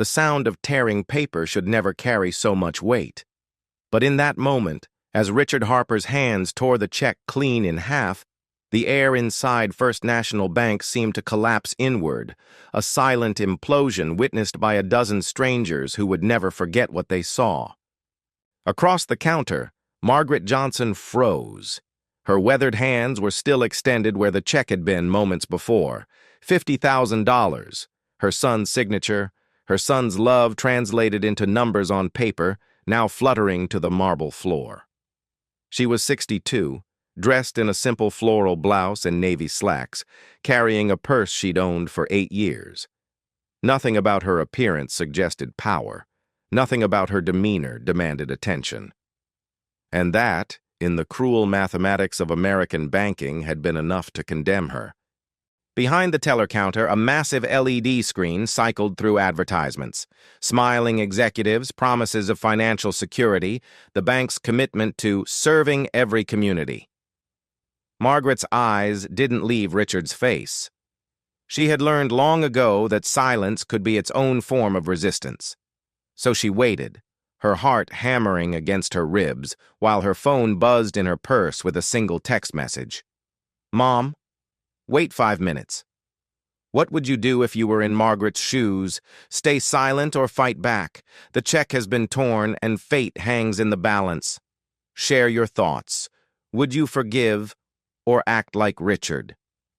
The sound of tearing paper should never carry so much weight. But in that moment, as Richard Harper's hands tore the check clean in half, the air inside First National Bank seemed to collapse inward, a silent implosion witnessed by a dozen strangers who would never forget what they saw. Across the counter, Margaret Johnson froze. Her weathered hands were still extended where the check had been moments before. $50,000. Her son's signature, her son's love translated into numbers on paper, now fluttering to the marble floor. She was 62, dressed in a simple floral blouse and navy slacks, carrying a purse she'd owned for 8 years. Nothing about her appearance suggested power. Nothing about her demeanor demanded attention. And that, in the cruel mathematics of American banking, had been enough to condemn her. Behind the teller counter, a massive LED screen cycled through advertisements. Smiling executives, promises of financial security, the bank's commitment to serving every community. Margaret's eyes didn't leave Richard's face. She had learned long ago that silence could be its own form of resistance. So she waited, her heart hammering against her ribs, while her phone buzzed in her purse with a single text message. "Mom, wait 5 minutes. What would you do if you were in Margaret's shoes? Stay silent or fight back? The check has been torn and fate hangs in the balance. Share your thoughts. Would you forgive or act like Richard?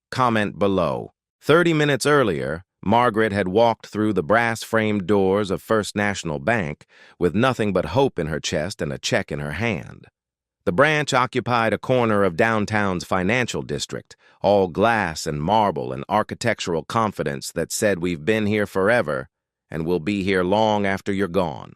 Comment below." 30 minutes earlier, Margaret had walked through the brass-framed doors of First National Bank with nothing but hope in her chest and a check in her hand. The branch occupied a corner of downtown's financial district, all glass and marble and architectural confidence that said we've been here forever and we'll be here long after you're gone.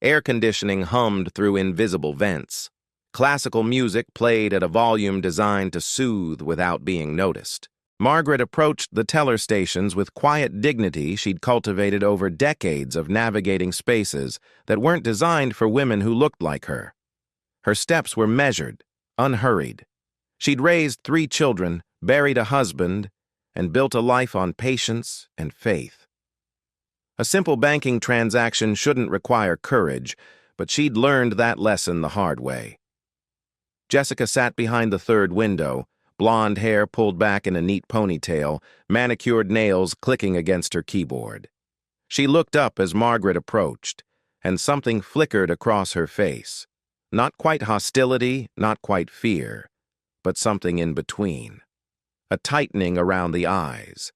Air conditioning hummed through invisible vents. Classical music played at a volume designed to soothe without being noticed. Margaret approached the teller stations with quiet dignity she'd cultivated over decades of navigating spaces that weren't designed for women who looked like her. Her steps were measured, unhurried. She'd raised 3 children, buried a husband, and built a life on patience and faith. A simple banking transaction shouldn't require courage, but she'd learned that lesson the hard way. Jessica sat behind the third window, blonde hair pulled back in a neat ponytail, manicured nails clicking against her keyboard. She looked up as Margaret approached, and something flickered across her face. Not quite hostility, not quite fear, but something in between. A tightening around the eyes.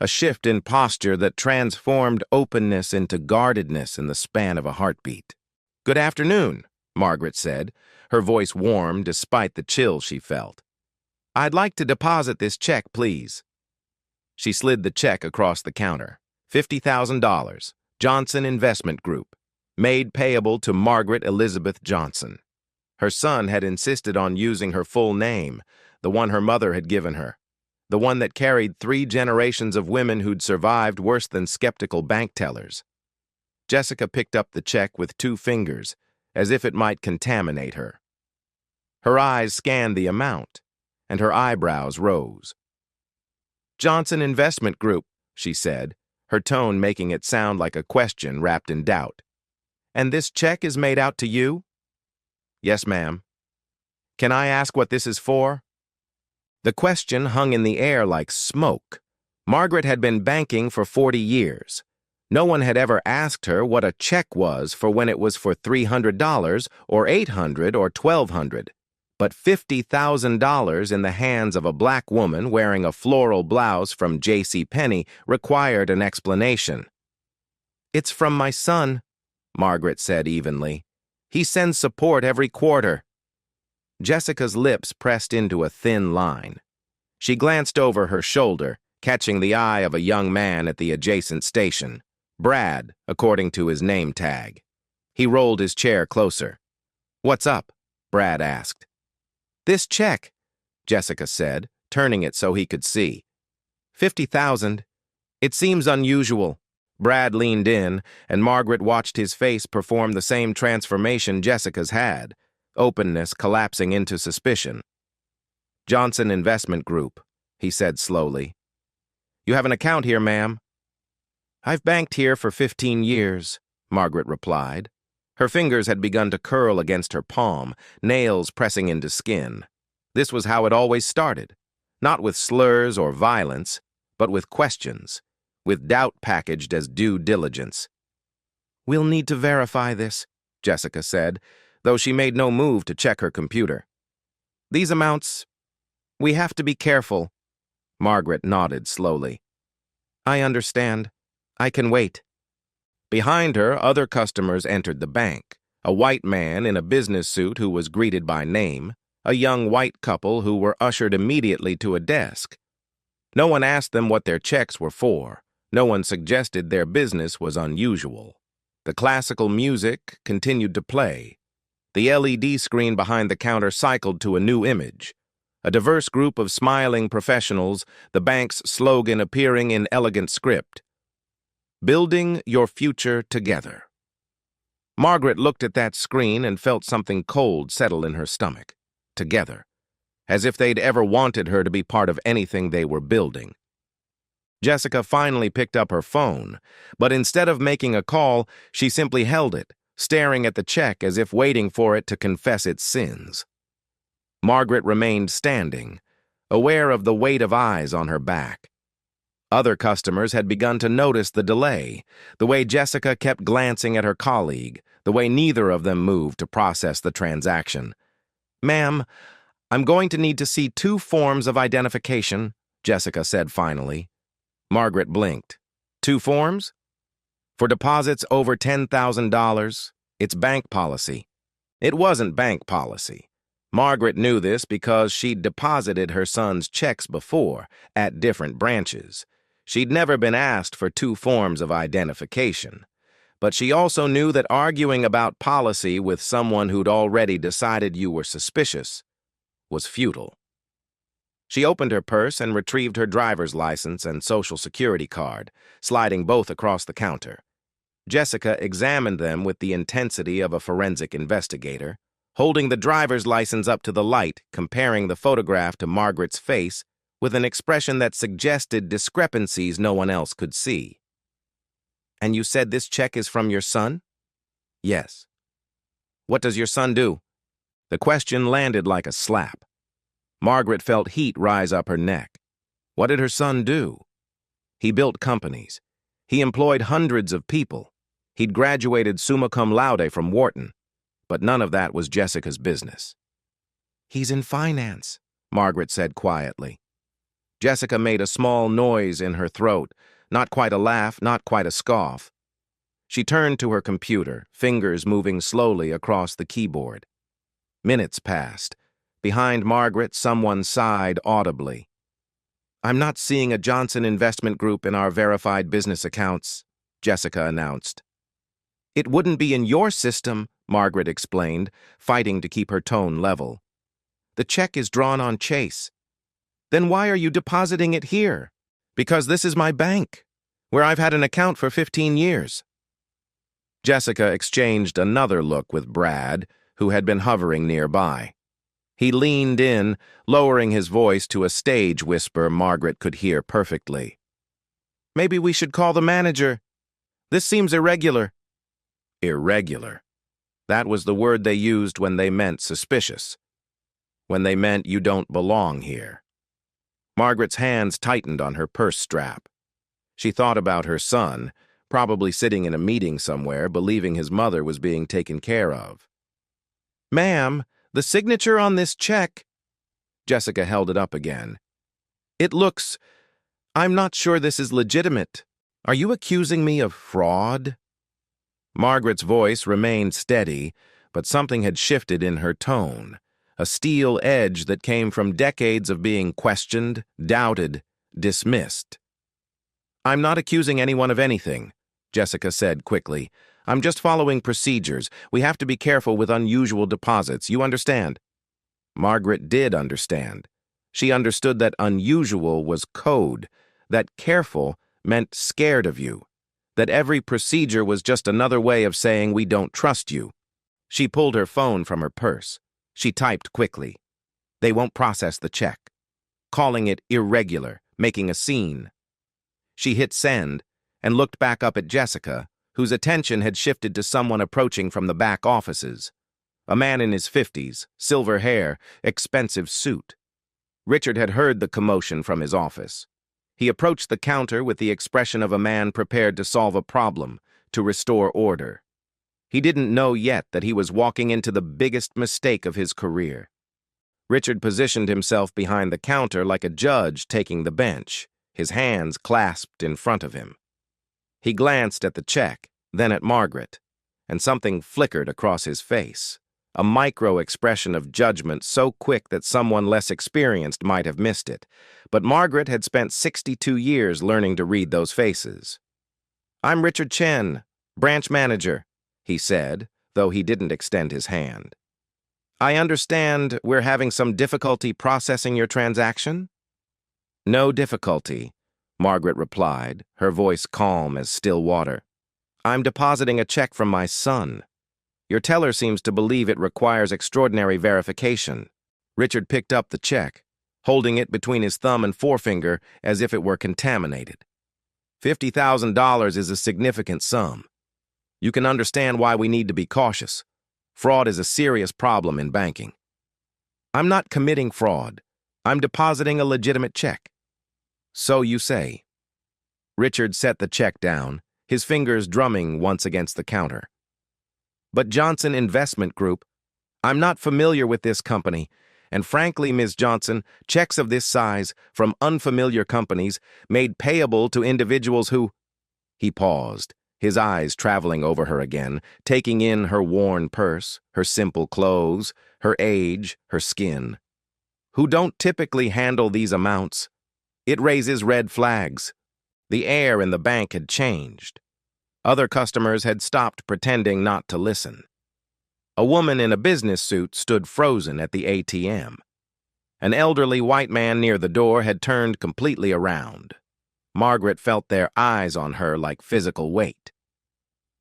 A shift in posture that transformed openness into guardedness in the span of a heartbeat. "Good afternoon," Margaret said, her voice warm despite the chill she felt. "I'd like to deposit this check, please." She slid the check across the counter. $50,000, Johnson Investment Group, made payable to Margaret Elizabeth Johnson. Her son had insisted on using her full name, the one her mother had given her, the one that carried 3 generations of women who'd survived worse than skeptical bank tellers. Jessica picked up the check with 2 fingers, as if it might contaminate her. Her eyes scanned the amount, and her eyebrows rose. "Johnson Investment Group," she said, her tone making it sound like a question wrapped in doubt. "And this check is made out to you?" "Yes, ma'am." "Can I ask what this is for?" The question hung in the air like smoke. Margaret had been banking for 40 years. No one had ever asked her what a check was for when it was for $300 or $800 or $1,200. But $50,000 in the hands of a black woman wearing a floral blouse from JCPenney required an explanation. "It's from my son," Margaret said evenly. "He sends support every quarter." Jessica's lips pressed into a thin line. She glanced over her shoulder, catching the eye of a young man at the adjacent station. Brad, according to his name tag. He rolled his chair closer. "What's up?" Brad asked. "This check," Jessica said, turning it so he could see. $50,000. It seems unusual." Brad leaned in, and Margaret watched his face perform the same transformation Jessica's had, openness collapsing into suspicion. "Johnson Investment Group," he said slowly. "You have an account here, ma'am." I've banked here for 15 years, Margaret replied. Her fingers had begun to curl against her palm, nails pressing into skin. This was how it always started, not with slurs or violence, but with questions, with doubt packaged as due diligence. We'll need to verify this, Jessica said, though she made no move to check her computer. These amounts, we have to be careful. Margaret nodded slowly. I understand. I can wait. Behind her, other customers entered the bank. A white man in a business suit who was greeted by name, a young white couple who were ushered immediately to a desk. No one asked them what their checks were for. No one suggested their business was unusual. The classical music continued to play. The LED screen behind the counter cycled to a new image. A diverse group of smiling professionals, the bank's slogan appearing in elegant script. Building your future together. Margaret looked at that screen and felt something cold settle in her stomach. Together. As if they'd ever wanted her to be part of anything they were building. Jessica finally picked up her phone, but instead of making a call, she simply held it, staring at the check as if waiting for it to confess its sins. Margaret remained standing, aware of the weight of eyes on her back. Other customers had begun to notice the delay, the way Jessica kept glancing at her colleague, the way neither of them moved to process the transaction. "Ma'am, I'm going to need to see 2 forms of identification," Jessica said finally. Margaret blinked. 2 forms? For deposits over $10,000, it's bank policy. It wasn't bank policy. Margaret knew this because she'd deposited her son's checks before, at different branches. She'd never been asked for 2 forms of identification. But she also knew that arguing about policy with someone who'd already decided you were suspicious was futile. She opened her purse and retrieved her driver's license and social security card, sliding both across the counter. Jessica examined them with the intensity of a forensic investigator, holding the driver's license up to the light, comparing the photograph to Margaret's face with an expression that suggested discrepancies no one else could see. "And you said this check is from your son?" "Yes." "What does your son do?" The question landed like a slap. Margaret felt heat rise up her neck. What did her son do? He built companies. He employed hundreds of people. He'd graduated summa cum laude from Wharton. But none of that was Jessica's business. "He's in finance," Margaret said quietly. Jessica made a small noise in her throat, not quite a laugh, not quite a scoff. She turned to her computer, fingers moving slowly across the keyboard. Minutes passed. Behind Margaret, someone sighed audibly. "I'm not seeing a Johnson Investment Group in our verified business accounts," Jessica announced. "It wouldn't be in your system," Margaret explained, fighting to keep her tone level. "The check is drawn on Chase." "Then why are you depositing it here?" "Because this is my bank, where I've had an account for 15 years. Jessica exchanged another look with Brad, who had been hovering nearby. He leaned in, lowering his voice to a stage whisper Margaret could hear perfectly. "Maybe we should call the manager. This seems irregular." Irregular. That was the word they used when they meant suspicious. When they meant you don't belong here. Margaret's hands tightened on her purse strap. She thought about her son, probably sitting in a meeting somewhere, believing his mother was being taken care of. "Ma'am, the signature on this check..." Jessica held it up again. I'm not sure this is legitimate. Are you accusing me of fraud?" Margaret's voice remained steady, but something had shifted in her tone, a steel edge that came from decades of being questioned, doubted, dismissed. "I'm not accusing anyone of anything," Jessica said quickly. "I'm just following procedures. We have to be careful with unusual deposits. You understand?" Margaret did understand. She understood that unusual was code, that careful meant scared of you, that every procedure was just another way of saying we don't trust you. She pulled her phone from her purse. She typed quickly. "They won't process the check," calling it irregular, making a scene. She hit send, and looked back up at Jessica, whose attention had shifted to someone approaching from the back offices. A man in his 50s, silver hair, expensive suit. Richard had heard the commotion from his office. He approached the counter with the expression of a man prepared to solve a problem, to restore order. He didn't know yet that he was walking into the biggest mistake of his career. Richard positioned himself behind the counter like a judge taking the bench, his hands clasped in front of him. He glanced at the check, then at Margaret, and something flickered across his face, a micro-expression of judgment so quick that someone less experienced might have missed it. But Margaret had spent 62 years learning to read those faces. "I'm Richard Chen, branch manager," he said, though he didn't extend his hand. "I understand we're having some difficulty processing your transaction?" "No difficulty," Margaret replied, her voice calm as still water. "I'm depositing a check from my son. Your teller seems to believe it requires extraordinary verification." Richard picked up the check, holding it between his thumb and forefinger as if it were contaminated. $50,000 is a significant sum. You can understand why we need to be cautious. Fraud is a serious problem in banking. "I'm not committing fraud. I'm depositing a legitimate check." "So you say." Richard set the check down, his fingers drumming once against the counter. "But Johnson Investment Group, I'm not familiar with this company, and frankly, Ms. Johnson, checks of this size from unfamiliar companies made payable to individuals who—" He paused, his eyes traveling over her again, taking in her worn purse, her simple clothes, her age, her skin. "Who don't typically handle these amounts. It raises red flags." The air in the bank had changed. Other customers had stopped pretending not to listen. A woman in a business suit stood frozen at the ATM. An elderly white man near the door had turned completely around. Margaret felt their eyes on her like physical weight.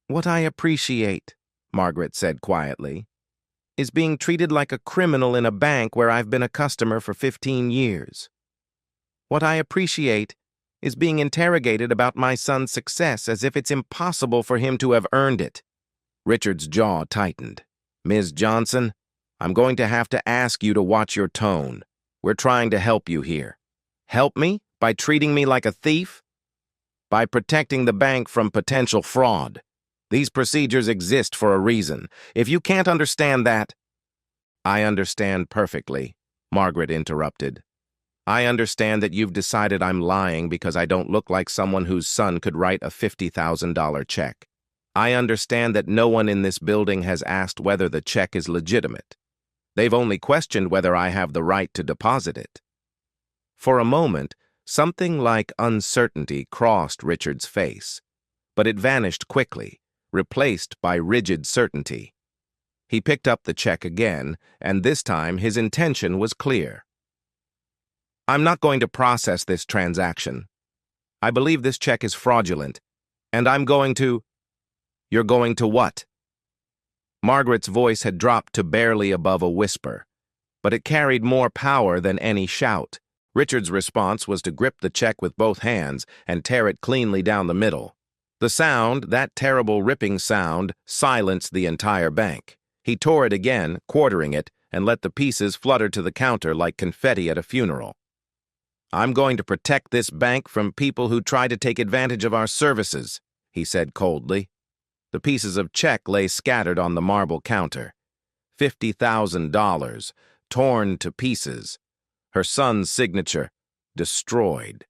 "What I appreciate," Margaret said quietly, "is being treated like a criminal in a bank where I've been a customer for 15 years. What I appreciate is being interrogated about my son's success as if it's impossible for him to have earned it." Richard's jaw tightened. "Ms. Johnson, I'm going to have to ask you to watch your tone. We're trying to help you here." "Help me? By treating me like a thief?" "By protecting the bank from potential fraud. These procedures exist for a reason. If you can't understand that—" "I understand perfectly," Margaret interrupted. "I understand that you've decided I'm lying because I don't look like someone whose son could write a $50,000 check. I understand that no one in this building has asked whether the check is legitimate. They've only questioned whether I have the right to deposit it." For a moment, something like uncertainty crossed Richard's face, but it vanished quickly, replaced by rigid certainty. He picked up the check again, and this time his intention was clear. "I'm not going to process this transaction. I believe this check is fraudulent, and I'm going to—" "You're going to what?" Margaret's voice had dropped to barely above a whisper, but it carried more power than any shout. Richard's response was to grip the check with both hands and tear it cleanly down the middle. The sound, that terrible ripping sound, silenced the entire bank. He tore it again, quartering it, and let the pieces flutter to the counter like confetti at a funeral. "I'm going to protect this bank from people who try to take advantage of our services," he said coldly. The pieces of check lay scattered on the marble counter. $50,000, torn to pieces. Her son's signature, destroyed.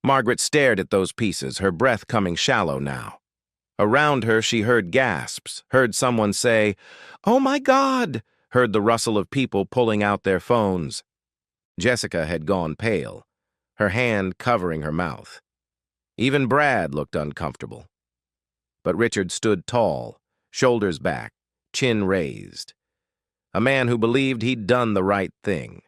Margaret stared at those pieces, her breath coming shallow now. Around her she heard gasps, heard someone say, "Oh my God!" heard the rustle of people pulling out their phones. Jessica had gone pale, her hand covering her mouth. Even Brad looked uncomfortable. But Richard stood tall, shoulders back, chin raised. A man who believed he'd done the right thing.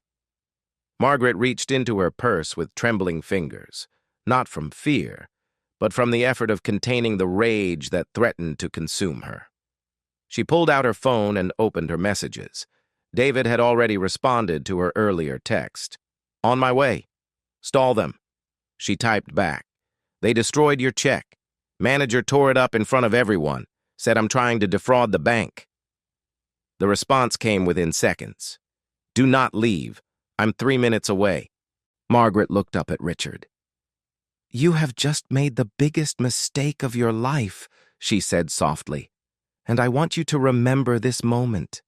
Margaret reached into her purse with trembling fingers, not from fear, but from the effort of containing the rage that threatened to consume her. She pulled out her phone and opened her messages. David had already responded to her earlier text. "On my way. Stall them." She typed back. They destroyed your check. Manager tore it up in front of everyone, said I'm trying to defraud the bank. The response came within seconds. Do not leave. I'm 3 minutes away. Margaret looked up at Richard. You have just made the biggest mistake of your life, she said softly. And I want you to remember this moment.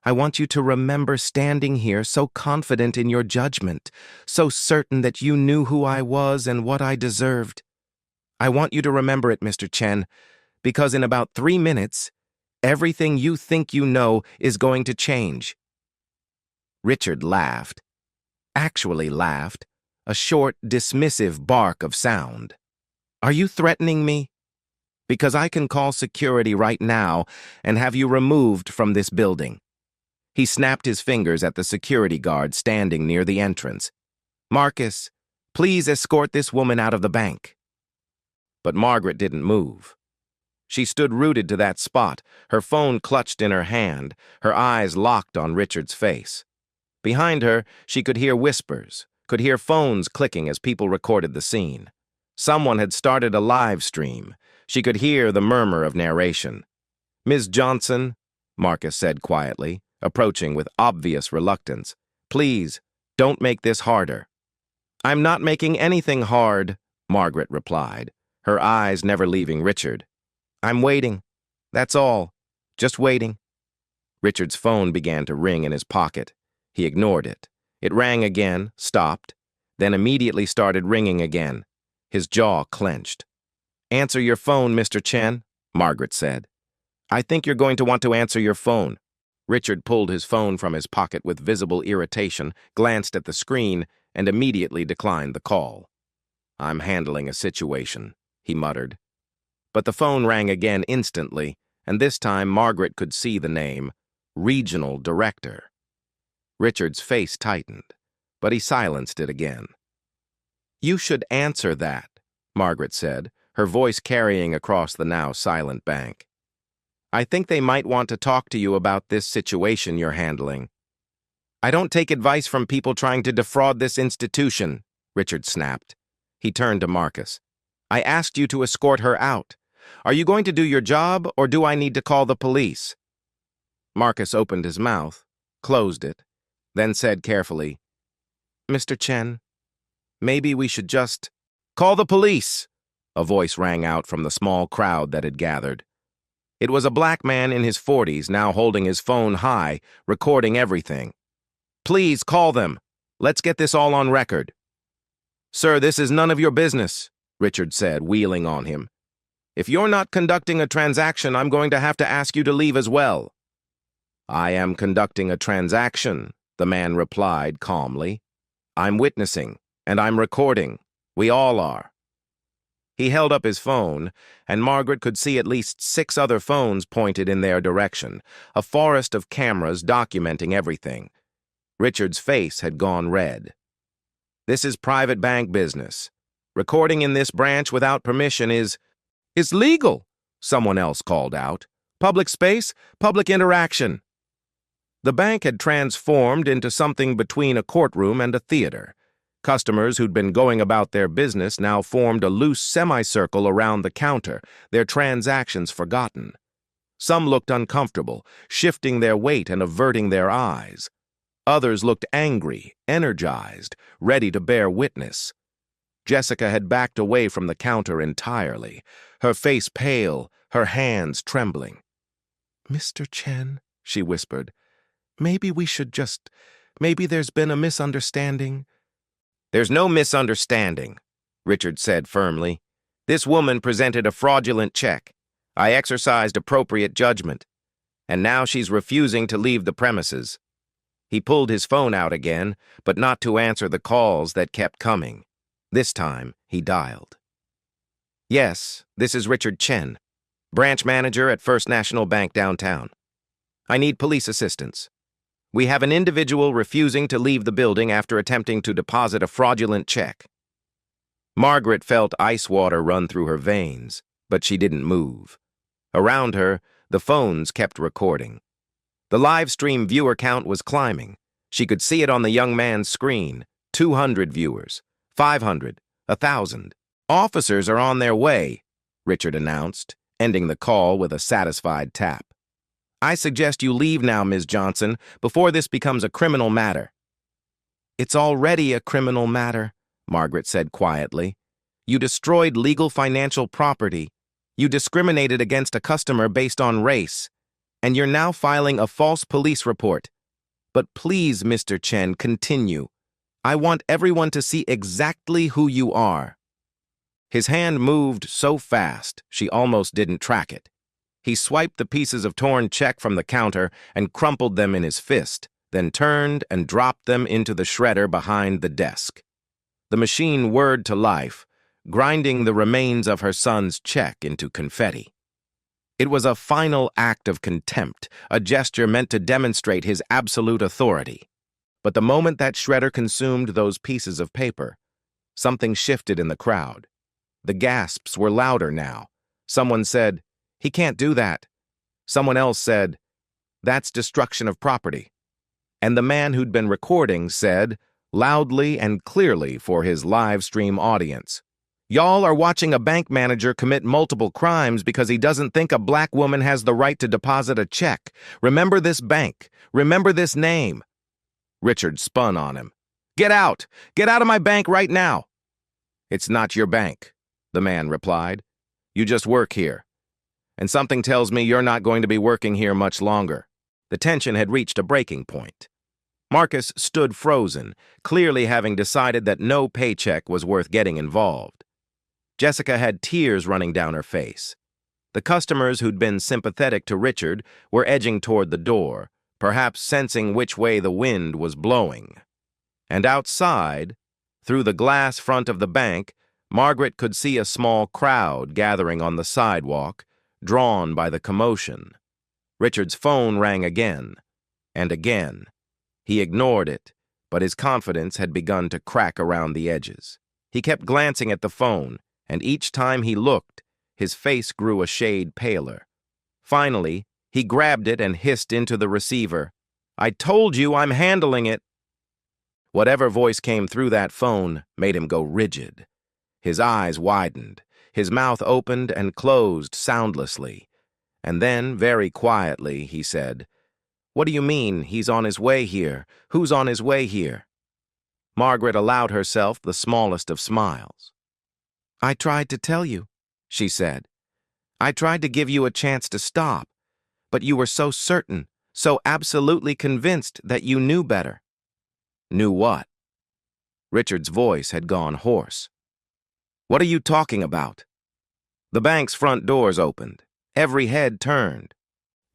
I want you to remember standing here so confident in your judgment, so certain that you knew who I was and what I deserved. I want you to remember it, Mr. Chen, because in about 3 minutes, everything you think you know is going to change. Richard laughed. Actually laughed, a short, dismissive bark of sound. Are you threatening me? Because I can call security right now and have you removed from this building. He snapped his fingers at the security guard standing near the entrance. Marcus, please escort this woman out of the bank. But Margaret didn't move. She stood rooted to that spot, her phone clutched in her hand, her eyes locked on Richard's face. Behind her, she could hear whispers, could hear phones clicking as people recorded the scene. Someone had started a live stream. She could hear the murmur of narration. Ms. Johnson, Marcus said quietly, approaching with obvious reluctance. Please, don't make this harder. I'm not making anything hard, Margaret replied, her eyes never leaving Richard. I'm waiting. That's all. Just waiting. Richard's phone began to ring in his pocket. He ignored it. It rang again, stopped, then immediately started ringing again. His jaw clenched. Answer your phone, Mr. Chen, Margaret said. I think you're going to want to answer your phone. Richard pulled his phone from his pocket with visible irritation, glanced at the screen, and immediately declined the call. I'm handling a situation, he muttered. But the phone rang again instantly, and this time Margaret could see the name, Regional Director. Richard's face tightened, but he silenced it again. You should answer that, Margaret said, her voice carrying across the now silent bank. I think they might want to talk to you about this situation you're handling. I don't take advice from people trying to defraud this institution, Richard snapped. He turned to Marcus. I asked you to escort her out. Are you going to do your job, or do I need to call the police? Marcus opened his mouth, closed it, then said carefully, Mr. Chen, maybe we should just... Call the police! A voice rang out from the small crowd that had gathered. It was a black man in his 40s, now holding his phone high, recording everything. Please call them. Let's get this all on record. Sir, this is none of your business, Richard said, wheeling on him. If you're not conducting a transaction, I'm going to have to ask you to leave as well. I am conducting a transaction, the man replied calmly. I'm witnessing, and I'm recording. We all are. He held up his phone, and Margaret could see at least 6 other phones pointed in their direction, a forest of cameras documenting everything. Richard's face had gone red. This is private bank business. Recording in this branch without permission is legal, someone else called out. Public space, public interaction. The bank had transformed into something between a courtroom and a theater. Customers who'd been going about their business now formed a loose semicircle around the counter, their transactions forgotten. Some looked uncomfortable, shifting their weight and averting their eyes. Others looked angry, energized, ready to bear witness. Jessica had backed away from the counter entirely, her face pale, her hands trembling. Mr. Chen, she whispered, maybe there's been a misunderstanding. There's no misunderstanding, Richard said firmly. This woman presented a fraudulent check. I exercised appropriate judgment, and now she's refusing to leave the premises. He pulled his phone out again, but not to answer the calls that kept coming. This time, he dialed. Yes, this is Richard Chen, branch manager at First National Bank downtown. I need police assistance. We have an individual refusing to leave the building after attempting to deposit a fraudulent check. Margaret felt ice water run through her veins, but she didn't move. Around her, the phones kept recording. The live stream viewer count was climbing. She could see it on the young man's screen. 200 viewers, 500, 1,000. Officers are on their way, Richard announced, ending the call with a satisfied tap. I suggest you leave now, Ms. Johnson, before this becomes a criminal matter. It's already a criminal matter, Margaret said quietly. You destroyed legal financial property. You discriminated against a customer based on race. And you're now filing a false police report. But please, Mr. Chen, continue. I want everyone to see exactly who you are. His hand moved so fast, she almost didn't track it. He swiped the pieces of torn check from the counter and crumpled them in his fist, then turned and dropped them into the shredder behind the desk. The machine whirred to life, grinding the remains of her son's check into confetti. It was a final act of contempt, a gesture meant to demonstrate his absolute authority. But the moment that shredder consumed those pieces of paper, something shifted in the crowd. The gasps were louder now. Someone said, "He can't do that." Someone else said, "That's destruction of property." And the man who'd been recording said, loudly and clearly for his live stream audience, "Y'all are watching a bank manager commit multiple crimes because he doesn't think a black woman has the right to deposit a check. Remember this bank. Remember this name." Richard spun on him. "Get out! Get out of my bank right now!" "It's not your bank," the man replied. "You just work here. And something tells me you're not going to be working here much longer." The tension had reached a breaking point. Marcus stood frozen, clearly having decided that no paycheck was worth getting involved. Jessica had tears running down her face. The customers who'd been sympathetic to Richard were edging toward the door, perhaps sensing which way the wind was blowing. And outside, through the glass front of the bank, Margaret could see a small crowd gathering on the sidewalk, drawn by the commotion. Richard's phone rang again, and again. He ignored it, but his confidence had begun to crack around the edges. He kept glancing at the phone, and each time he looked, his face grew a shade paler. Finally, he grabbed it and hissed into the receiver, "I told you I'm handling it." Whatever voice came through that phone made him go rigid. His eyes widened, his mouth opened and closed soundlessly. And then, very quietly, he said, "What do you mean, he's on his way here? Who's on his way here?" Margaret allowed herself the smallest of smiles. "I tried to tell you," she said. "I tried to give you a chance to stop, but you were so certain, so absolutely convinced that you knew better." "Knew what?" Richard's voice had gone hoarse. "What are you talking about?" The bank's front doors opened. Every head turned.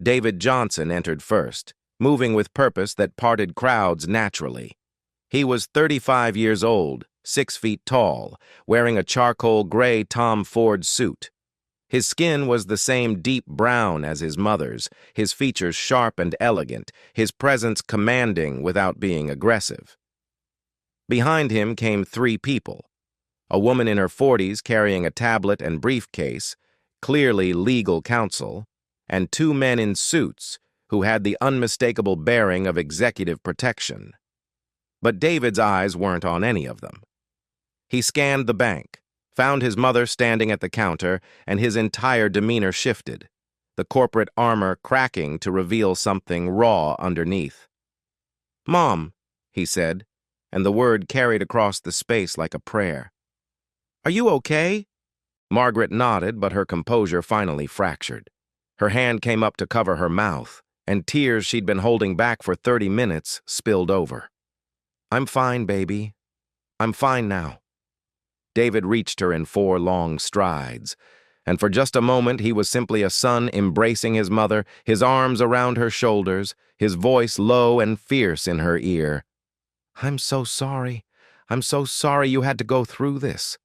David Johnson entered first, moving with purpose that parted crowds naturally. He was 35 years old, 6 feet tall, wearing a charcoal gray Tom Ford suit. His skin was the same deep brown as his mother's, his features sharp and elegant, his presence commanding without being aggressive. Behind him came 3 people. A woman in her 40s carrying a tablet and briefcase, clearly legal counsel, and 2 men in suits who had the unmistakable bearing of executive protection. But David's eyes weren't on any of them. He scanned the bank, found his mother standing at the counter, and his entire demeanor shifted, the corporate armor cracking to reveal something raw underneath. "Mom," he said, and the word carried across the space like a prayer. "Are you okay?" Margaret nodded, but her composure finally fractured. Her hand came up to cover her mouth, and tears she'd been holding back for 30 minutes spilled over. "I'm fine, baby. I'm fine now." David reached her in 4 long strides, and for just a moment he was simply a son embracing his mother, his arms around her shoulders, his voice low and fierce in her ear. "I'm so sorry. I'm so sorry you had to go through this."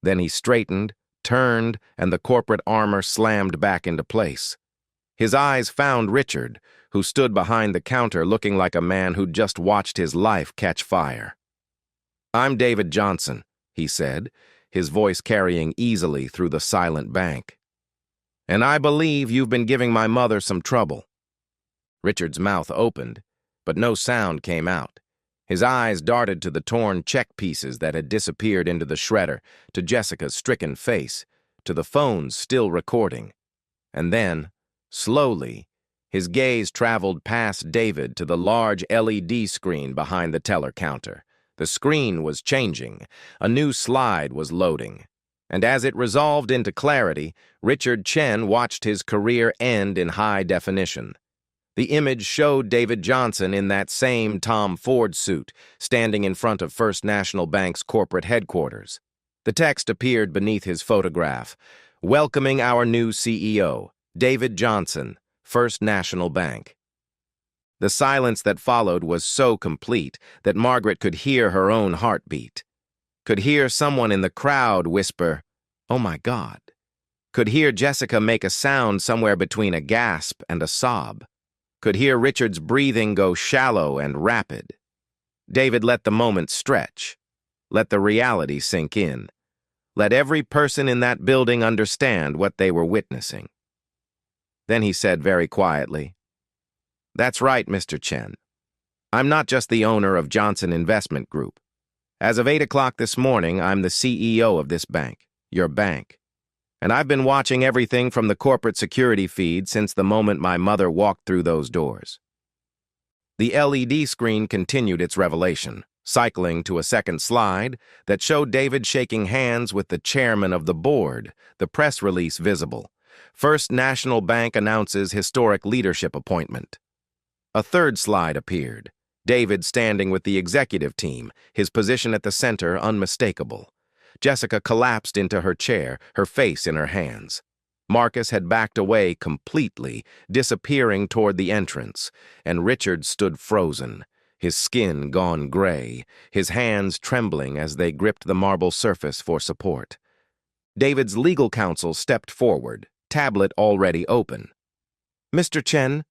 Then he straightened, turned, and the corporate armor slammed back into place. His eyes found Richard, who stood behind the counter looking like a man who'd just watched his life catch fire. "I'm David Johnson," he said, his voice carrying easily through the silent bank. "And I believe you've been giving my mother some trouble." Richard's mouth opened, but no sound came out. His eyes darted to the torn check pieces that had disappeared into the shredder, to Jessica's stricken face, to the phones still recording. And then, slowly, his gaze traveled past David to the large LED screen behind the teller counter. The screen was changing. A new slide was loading. And as it resolved into clarity, Richard Chen watched his career end in high definition. The image showed David Johnson in that same Tom Ford suit, standing in front of First National Bank's corporate headquarters. The text appeared beneath his photograph, welcoming our new CEO, David Johnson, First National Bank. The silence that followed was so complete that Margaret could hear her own heartbeat. Could hear someone in the crowd whisper, "Oh my God." Could hear Jessica make a sound somewhere between a gasp and a sob. Could hear Richard's breathing go shallow and rapid. David let the moment stretch. Let the reality sink in. Let every person in that building understand what they were witnessing. Then he said very quietly, "That's right, Mr. Chen. I'm not just the owner of Johnson Investment Group. As of 8 o'clock this morning, I'm the CEO of this bank, your bank. And I've been watching everything from the corporate security feed since the moment my mother walked through those doors." The LED screen continued its revelation, cycling to a second slide that showed David shaking hands with the chairman of the board, the press release visible. First National Bank announces historic leadership appointment. A third slide appeared, David standing with the executive team, his position at the center unmistakable. Jessica collapsed into her chair, her face in her hands. Marcus had backed away completely, disappearing toward the entrance, and Richard stood frozen, his skin gone gray, his hands trembling as they gripped the marble surface for support. David's legal counsel stepped forward, tablet already open. "Mr. Chen,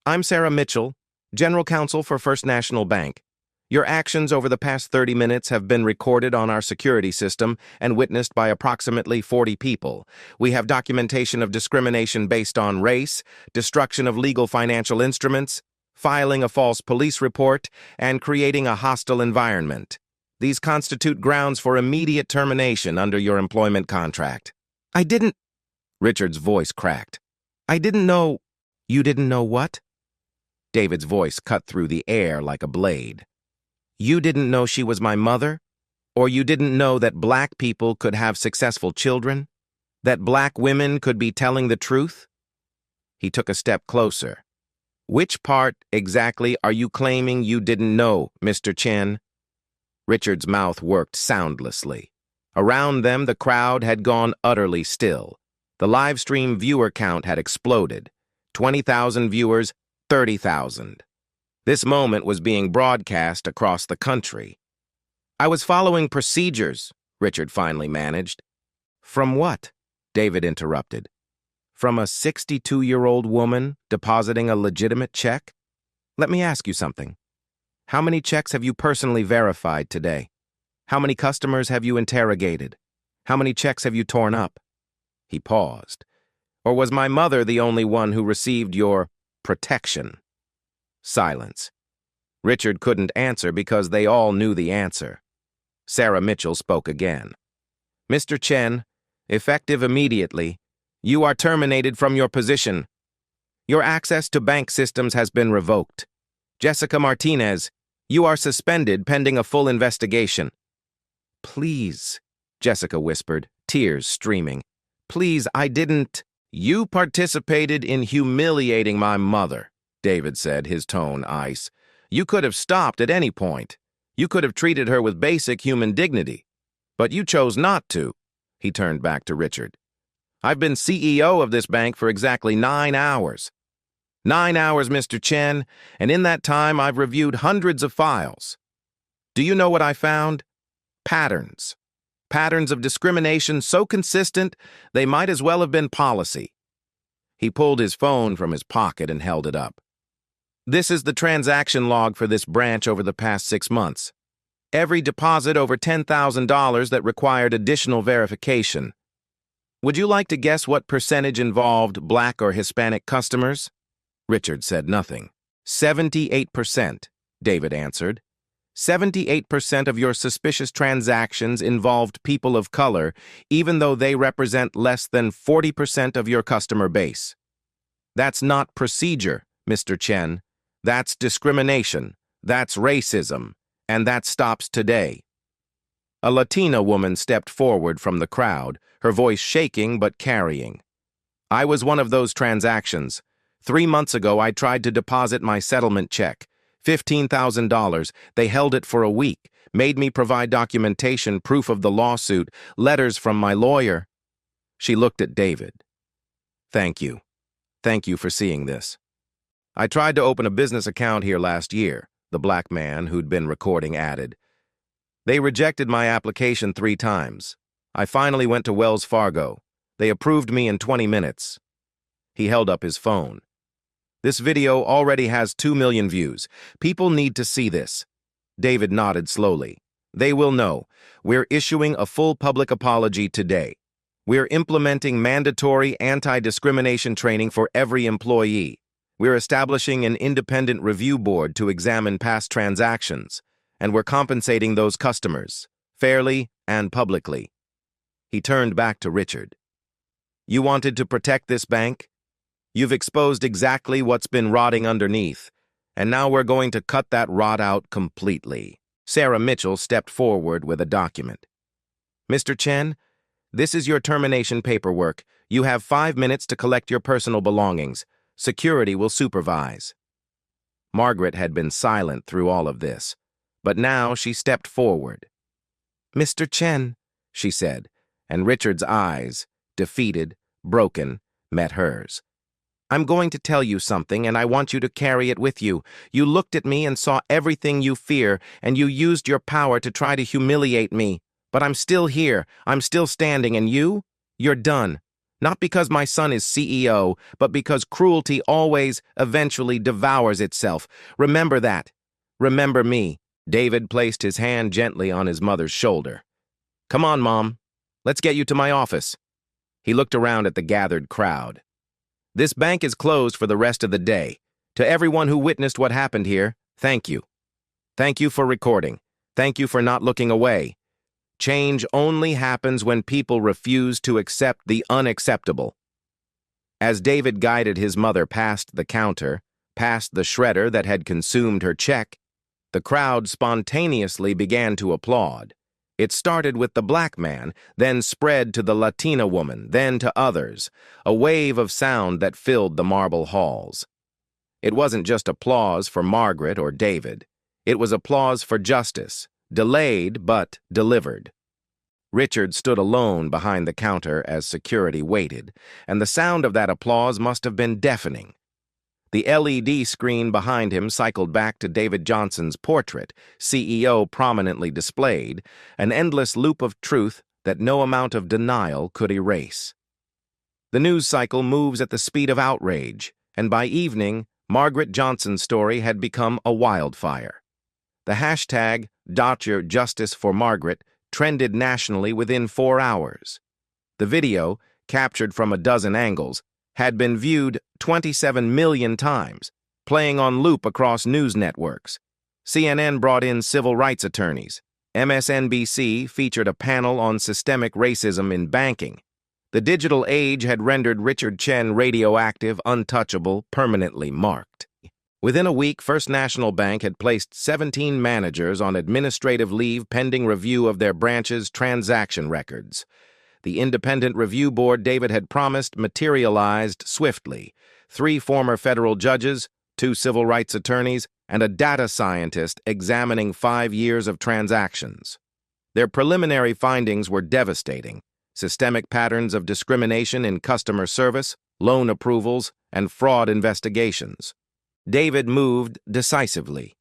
I'm Sarah Mitchell, General Counsel for First National Bank. Your actions over the past 30 minutes have been recorded on our security system and witnessed by approximately 40 people. We have documentation of discrimination based on race, destruction of legal financial instruments, filing a false police report, and creating a hostile environment. These constitute grounds for immediate termination under your employment contract." "I didn't—" Richard's voice cracked. "I didn't know—" "You didn't know what?" David's voice cut through the air like a blade. "You didn't know she was my mother? Or you didn't know that black people could have successful children? That black women could be telling the truth?" He took a step closer. "Which part, exactly, are you claiming you didn't know, Mr. Chen?" Richard's mouth worked soundlessly. Around them, the crowd had gone utterly still. The live stream viewer count had exploded. 20,000 viewers, 30,000. This moment was being broadcast across the country. "I was following procedures," Richard finally managed. "From what?" David interrupted. "From a 62-year-old woman depositing a legitimate check? Let me ask you something. How many checks have you personally verified today? How many customers have you interrogated? How many checks have you torn up?" He paused. "Or was my mother the only one who received your protection?" Silence. Richard couldn't answer because they all knew the answer. Sarah Mitchell spoke again. "Mr. Chen, effective immediately, you are terminated from your position. Your access to bank systems has been revoked. Jessica Martinez, you are suspended pending a full investigation." "Please," Jessica whispered, tears streaming. "Please, I didn't—" "You participated in humiliating my mother," David said, his tone ice. "You could have stopped at any point. You could have treated her with basic human dignity. But you chose not to." He turned back to Richard. "I've been CEO of this bank for exactly 9 hours. 9 hours, Mr. Chen, and in that time I've reviewed hundreds of files. Do you know what I found? Patterns. Patterns of discrimination so consistent they might as well have been policy." He pulled his phone from his pocket and held it up. "This is the transaction log for this branch over the past 6 months. Every deposit over $10,000 that required additional verification. Would you like to guess what percentage involved black or Hispanic customers?" Richard said nothing. 78%, David answered. 78% of your suspicious transactions involved people of color, even though they represent less than 40% of your customer base. That's not procedure, Mr. Chen. That's discrimination. That's racism. And that stops today. A Latina woman stepped forward from the crowd, her voice shaking but carrying. I was one of those transactions. 3 months ago, I tried to deposit my settlement check. $15,000. They held it for a week, made me provide documentation, proof of the lawsuit, letters from my lawyer. She looked at David. Thank you. Thank you for seeing this. I tried to open a business account here last year, the black man who'd been recording added. They rejected my application 3 times. I finally went to Wells Fargo. They approved me in 20 minutes. He held up his phone. This video already has 2 million views. People need to see this. David nodded slowly. They will know. We're issuing a full public apology today. We're implementing mandatory anti-discrimination training for every employee. We're establishing an independent review board to examine past transactions. And we're compensating those customers, fairly and publicly. He turned back to Richard. You wanted to protect this bank? You've exposed exactly what's been rotting underneath, and now we're going to cut that rot out completely. Sarah Mitchell stepped forward with a document. Mr. Chen, this is your termination paperwork. You have 5 minutes to collect your personal belongings. Security will supervise. Margaret had been silent through all of this, but now she stepped forward. Mr. Chen, she said, and Richard's eyes, defeated, broken, met hers. I'm going to tell you something, and I want you to carry it with you. You looked at me and saw everything you fear, and you used your power to try to humiliate me. But I'm still here. I'm still standing, and you're done. Not because my son is CEO, but because cruelty always, eventually devours itself. Remember that. Remember me. David placed his hand gently on his mother's shoulder. Come on, Mom. Let's get you to my office. He looked around at the gathered crowd. This bank is closed for the rest of the day. To everyone who witnessed what happened here, thank you. Thank you for recording. Thank you for not looking away. Change only happens when people refuse to accept the unacceptable. As David guided his mother past the counter, past the shredder that had consumed her check, the crowd spontaneously began to applaud. It started with the black man, then spread to the Latina woman, then to others, a wave of sound that filled the marble halls. It wasn't just applause for Margaret or David. It was applause for justice, delayed but delivered. Richard stood alone behind the counter as security waited, and the sound of that applause must have been deafening. The LED screen behind him cycled back to David Johnson's portrait, CEO prominently displayed, an endless loop of truth that no amount of denial could erase. The news cycle moves at the speed of outrage, and by evening, Margaret Johnson's story had become a wildfire. The hashtag #JusticeForMargaret trended nationally within 4 hours. The video, captured from a dozen angles, had been viewed 27 million times, playing on loop across news networks. CNN brought in civil rights attorneys. MSNBC featured a panel on systemic racism in banking. The digital age had rendered Richard Chen radioactive, untouchable, permanently marked. Within a week, First National Bank had placed 17 managers on administrative leave pending review of their branch's transaction records. The independent review board David had promised materialized swiftly. 3 former federal judges, 2 civil rights attorneys, and a data scientist examining 5 years of transactions. Their preliminary findings were devastating. Systemic patterns of discrimination in customer service, loan approvals, and fraud investigations. David moved decisively.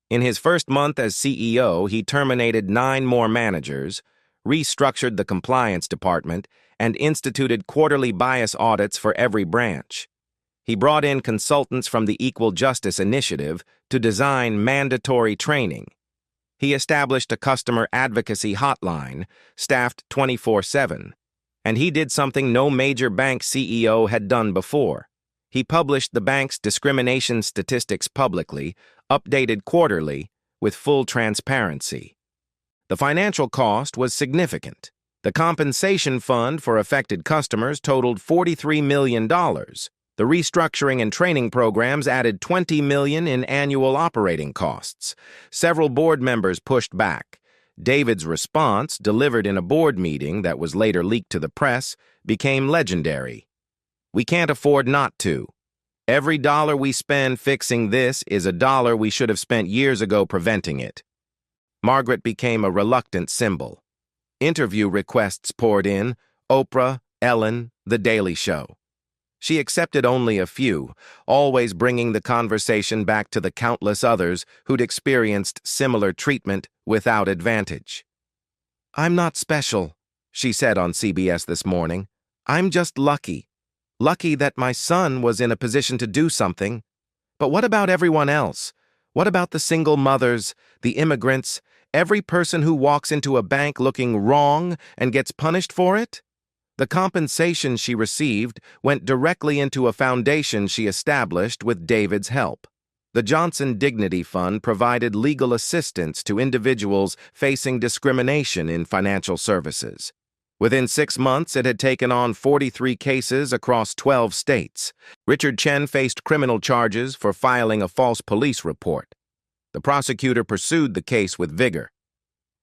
In his first month as CEO, he terminated 9 more managers, restructured the compliance department, and instituted quarterly bias audits for every branch. He brought in consultants from the Equal Justice Initiative to design mandatory training. He established a customer advocacy hotline, staffed 24/7. And he did something no major bank CEO had done before. He published the bank's discrimination statistics publicly, updated quarterly, with full transparency. The financial cost was significant. The compensation fund for affected customers totaled $43 million. The restructuring and training programs added $20 million in annual operating costs. Several board members pushed back. David's response, delivered in a board meeting that was later leaked to the press, became legendary. "We can't afford not to. Every dollar we spend fixing this is a dollar we should have spent years ago preventing it." Margaret became a reluctant symbol. Interview requests poured in: Oprah, Ellen, The Daily Show. She accepted only a few, always bringing the conversation back to the countless others who'd experienced similar treatment without advantage. "I'm not special," she said on CBS this morning. "I'm just lucky. Lucky that my son was in a position to do something. But what about everyone else? What about the single mothers, the immigrants, every person who walks into a bank looking wrong and gets punished for it?" The compensation she received went directly into a foundation she established with David's help. The Johnson Dignity Fund provided legal assistance to individuals facing discrimination in financial services. Within 6 months, it had taken on 43 cases across 12 states. Richard Chen faced criminal charges for filing a false police report. The prosecutor pursued the case with vigor.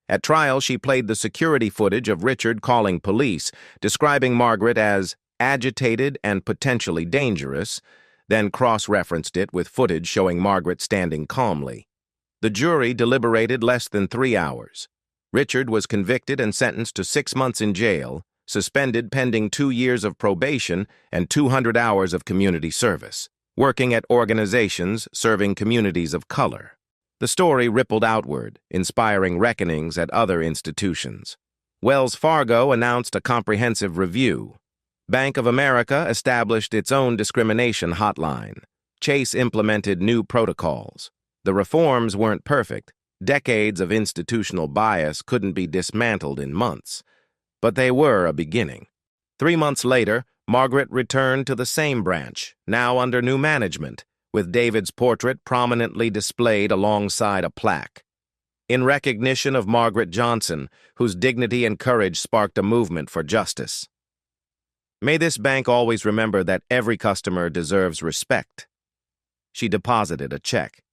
At trial, she played the security footage of Richard calling police, describing Margaret as agitated and potentially dangerous, then cross-referenced it with footage showing Margaret standing calmly. The jury deliberated less than 3 hours. Richard was convicted and sentenced to 6 months in jail, suspended pending 2 years of probation and 200 hours of community service, working at organizations serving communities of color. The story rippled outward, inspiring reckonings at other institutions. Wells Fargo announced a comprehensive review. Bank of America established its own discrimination hotline. Chase implemented new protocols. The reforms weren't perfect. Decades of institutional bias couldn't be dismantled in months. But they were a beginning. 3 months later, Margaret returned to the same branch, now under new management, with David's portrait prominently displayed alongside a plaque. In recognition of Margaret Johnson, whose dignity and courage sparked a movement for justice. May this bank always remember that every customer deserves respect. She deposited a check.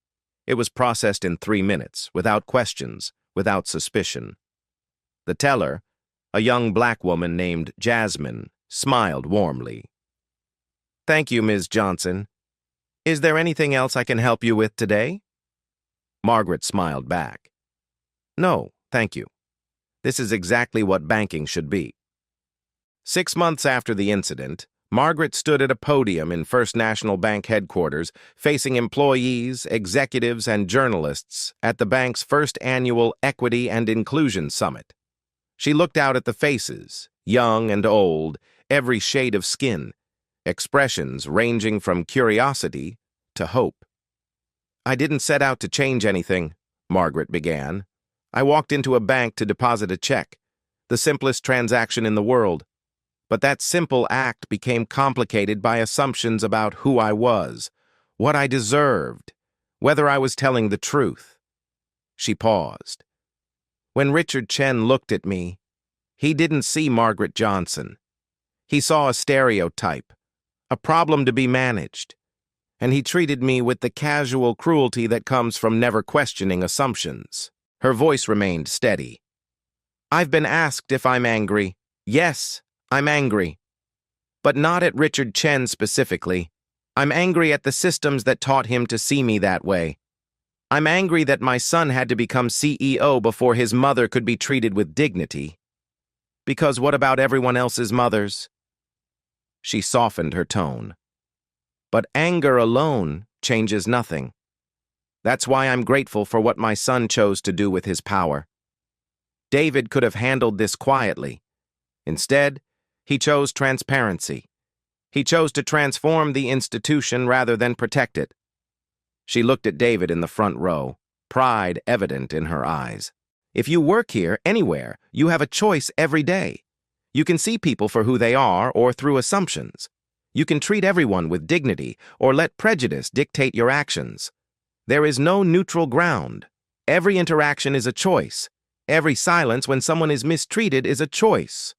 It was processed in 3 minutes, without questions, without suspicion. The teller, a young black woman named Jasmine, smiled warmly. "Thank you, Ms. Johnson. Is there anything else I can help you with today?" Margaret smiled back. "No, thank you. This is exactly what banking should be." 6 months after the incident, Margaret stood at a podium in First National Bank headquarters, facing employees, executives, and journalists at the bank's first annual Equity and Inclusion Summit. She looked out at the faces, young and old, every shade of skin, expressions ranging from curiosity to hope. "I didn't set out to change anything," Margaret began. "I walked into a bank to deposit a check, the simplest transaction in the world. But that simple act became complicated by assumptions about who I was, what I deserved, whether I was telling the truth." She paused. When Richard Chen looked at me, he didn't see Margaret Johnson. He saw a stereotype, a problem to be managed, and he treated me with the casual cruelty that comes from never questioning assumptions. Her voice remained steady. "I've been asked if I'm angry. Yes, I'm angry. But not at Richard Chen specifically. I'm angry at the systems that taught him to see me that way. I'm angry that my son had to become CEO before his mother could be treated with dignity. Because what about everyone else's mothers?" She softened her tone. "But anger alone changes nothing. That's why I'm grateful for what my son chose to do with his power. David could have handled this quietly. Instead, he chose transparency. He chose to transform the institution rather than protect it." She looked at David in the front row, pride evident in her eyes. "If you work here, anywhere, you have a choice every day. You can see people for who they are or through assumptions. You can treat everyone with dignity or let prejudice dictate your actions. There is no neutral ground. Every interaction is a choice. Every silence when someone is mistreated is a choice.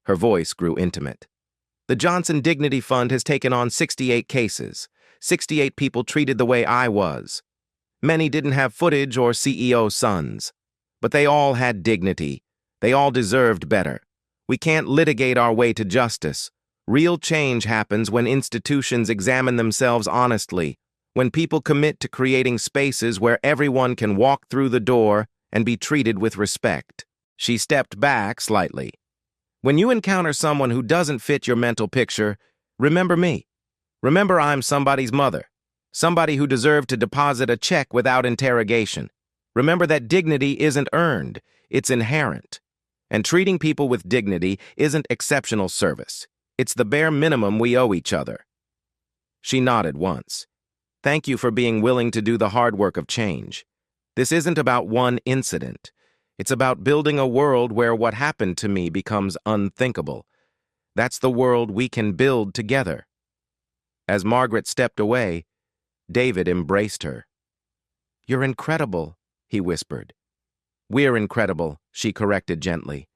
Her voice grew intimate. The Johnson Dignity Fund has taken on 68 cases. 68 people treated the way I was. Many didn't have footage or CEO sons. But they all had dignity. They all deserved better. We can't litigate our way to justice. Real change happens when institutions examine themselves honestly, when people commit to creating spaces where everyone can walk through the door and be treated with respect. She stepped back slightly. When you encounter someone who doesn't fit your mental picture, remember me. Remember I'm somebody's mother, somebody who deserved to deposit a check without interrogation. Remember that dignity isn't earned, it's inherent. And treating people with dignity isn't exceptional service. It's the bare minimum we owe each other. She nodded once. Thank you for being willing to do the hard work of change. This isn't about one incident. It's about building a world where what happened to me becomes unthinkable. That's the world we can build together. As Margaret stepped away, David embraced her. You're incredible, he whispered. We're incredible, she corrected gently.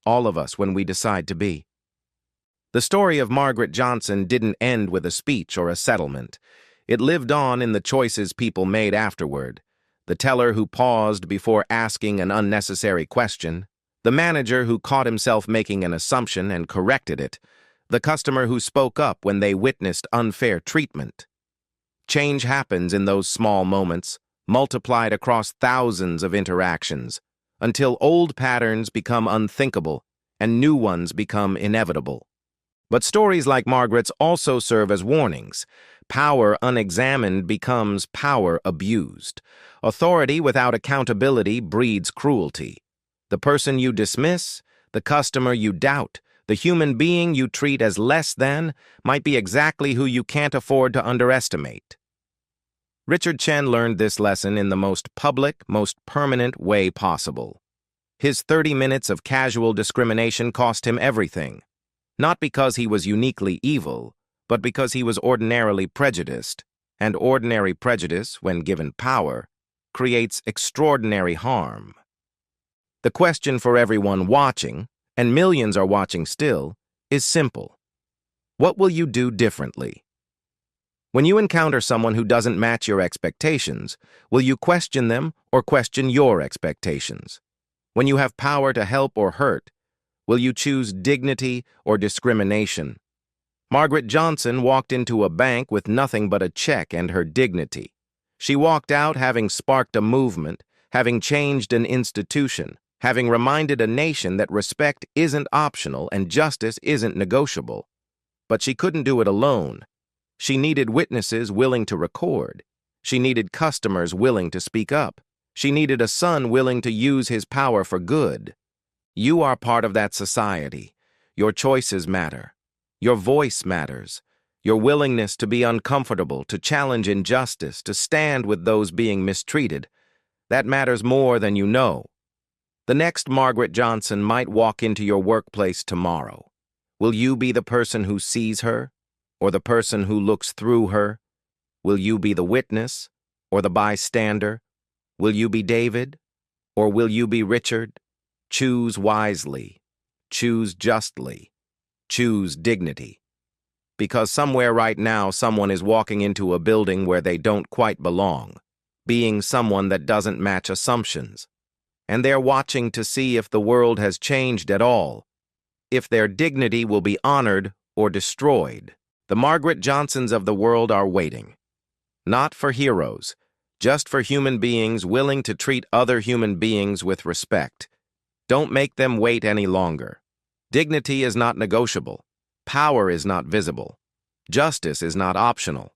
All of us when we decide to be. The story of Margaret Johnson didn't end with a speech or a settlement. It lived on in the choices people made afterward. The teller who paused before asking an unnecessary question, the manager who caught himself making an assumption and corrected it, the customer who spoke up when they witnessed unfair treatment. Change happens in those small moments, multiplied across thousands of interactions, until old patterns become unthinkable and new ones become inevitable. But stories like Margaret's also serve as warnings. Power unexamined becomes power abused. Authority without accountability breeds cruelty. The person you dismiss, the customer you doubt, the human being you treat as less than might be exactly who you can't afford to underestimate. Richard Chen learned this lesson in the most public, most permanent way possible. His 30 minutes of casual discrimination cost him everything. Not because he was uniquely evil, but because he was ordinarily prejudiced, and ordinary prejudice, when given power, creates extraordinary harm. The question for everyone watching, and millions are watching still, is simple. What will you do differently? When you encounter someone who doesn't match your expectations, will you question them or question your expectations? When you have power to help or hurt, will you choose dignity or discrimination? Margaret Johnson walked into a bank with nothing but a check and her dignity. She walked out having sparked a movement, having changed an institution, having reminded a nation that respect isn't optional and justice isn't negotiable. But she couldn't do it alone. She needed witnesses willing to record. She needed customers willing to speak up. She needed a son willing to use his power for good. You are part of that society. Your choices matter. Your voice matters. Your willingness to be uncomfortable, to challenge injustice, to stand with those being mistreated, that matters more than you know. The next Margaret Johnson might walk into your workplace tomorrow. Will you be the person who sees her, or the person who looks through her? Will you be the witness, or the bystander? Will you be David, or will you be Richard? Choose wisely. Choose justly. Choose dignity. Because somewhere right now someone is walking into a building where they don't quite belong, being someone that doesn't match assumptions. And they're watching to see if the world has changed at all, if their dignity will be honored or destroyed. The Margaret Johnsons of the world are waiting. Not for heroes, just for human beings willing to treat other human beings with respect. Don't make them wait any longer. Dignity is not negotiable. Power is not visible. Justice is not optional.